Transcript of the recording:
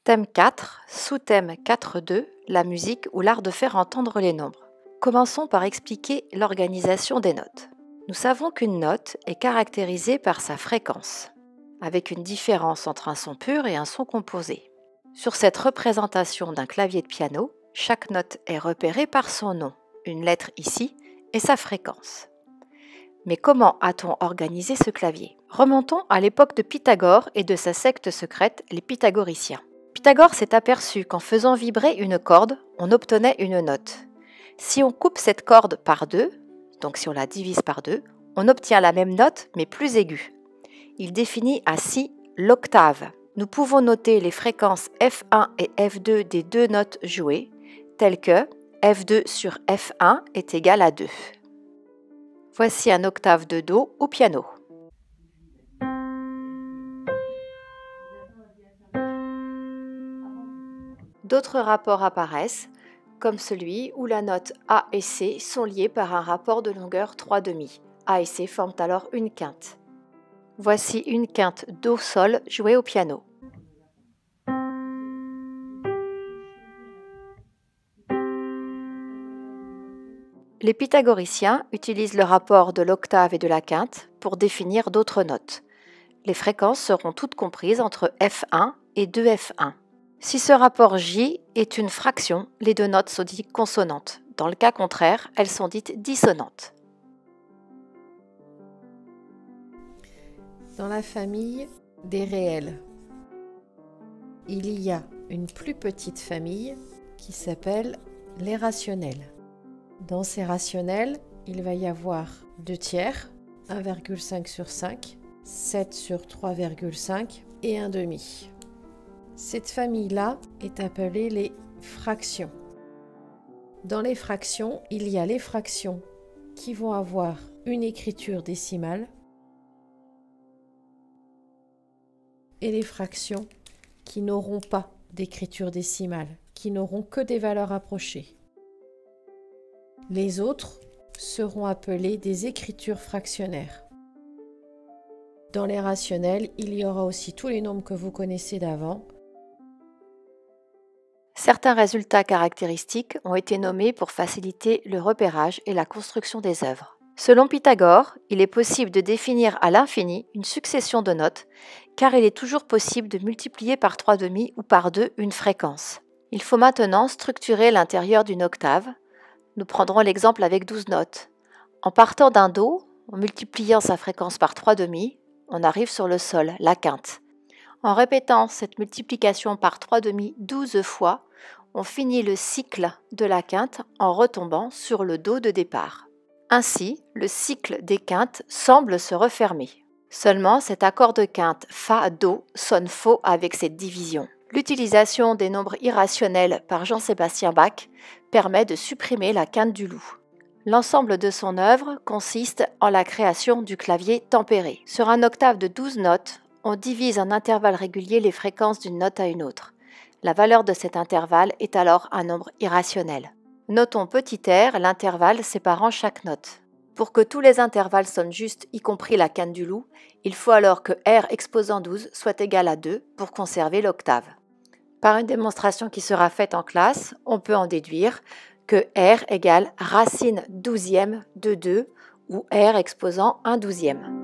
Thème 4, sous-thème 4.2, la musique ou l'art de faire entendre les nombres. Commençons par expliquer l'organisation des notes. Nous savons qu'une note est caractérisée par sa fréquence, avec une différence entre un son pur et un son composé. Sur cette représentation d'un clavier de piano, chaque note est repérée par son nom, une lettre ici, et sa fréquence. Mais comment a-t-on organisé ce clavier? Remontons à l'époque de Pythagore et de sa secte secrète, les pythagoriciens. Pythagore s'est aperçu qu'en faisant vibrer une corde, on obtenait une note. Si on coupe cette corde par deux, donc si on la divise par deux, on obtient la même note mais plus aiguë. Il définit ainsi l'octave. Nous pouvons noter les fréquences F1 et F2 des deux notes jouées, telles que F2 sur F1 est égal à 2. Voici un octave de Do au piano. D'autres rapports apparaissent, comme celui où la note A et C sont liées par un rapport de longueur 3/2. A et C forment alors une quinte. Voici une quinte Do-Sol jouée au piano. Les pythagoriciens utilisent le rapport de l'octave et de la quinte pour définir d'autres notes. Les fréquences seront toutes comprises entre F1 et 2F1. Si ce rapport J est une fraction, les deux notes sont dites consonantes. Dans le cas contraire, elles sont dites dissonantes. Dans la famille des réels, il y a une plus petite famille qui s'appelle les rationnels. Dans ces rationnels, il va y avoir 2 tiers, 1,5 sur 5, 7 sur 3,5 et 1 demi. Cette famille-là est appelée les fractions. Dans les fractions, il y a les fractions qui vont avoir une écriture décimale et les fractions qui n'auront pas d'écriture décimale, qui n'auront que des valeurs approchées. Les autres seront appelées des écritures fractionnaires. Dans les rationnels, il y aura aussi tous les nombres que vous connaissez d'avant. Certains résultats caractéristiques ont été nommés pour faciliter le repérage et la construction des œuvres. Selon Pythagore, il est possible de définir à l'infini une succession de notes, car il est toujours possible de multiplier par 3/2 ou par 2 une fréquence. Il faut maintenant structurer l'intérieur d'une octave. Nous prendrons l'exemple avec 12 notes. En partant d'un Do, en multipliant sa fréquence par 3/2, on arrive sur le Sol, la quinte. En répétant cette multiplication par 3/2 12 fois, on finit le cycle de la quinte en retombant sur le Do de départ. Ainsi, le cycle des quintes semble se refermer. Seulement, cet accord de quinte Fa-Do sonne faux avec cette division. L'utilisation des nombres irrationnels par Jean-Sébastien Bach permet de supprimer la quinte du loup. L'ensemble de son œuvre consiste en la création du clavier tempéré. Sur un octave de 12 notes, on divise en intervalles réguliers les fréquences d'une note à une autre. La valeur de cet intervalle est alors un nombre irrationnel. Notons petit r l'intervalle séparant chaque note. Pour que tous les intervalles sonnent justes, y compris la quinte du loup, il faut alors que r exposant 12 soit égal à 2 pour conserver l'octave. Par une démonstration qui sera faite en classe, on peut en déduire que r égale racine 12e de 2 ou r exposant 1/12.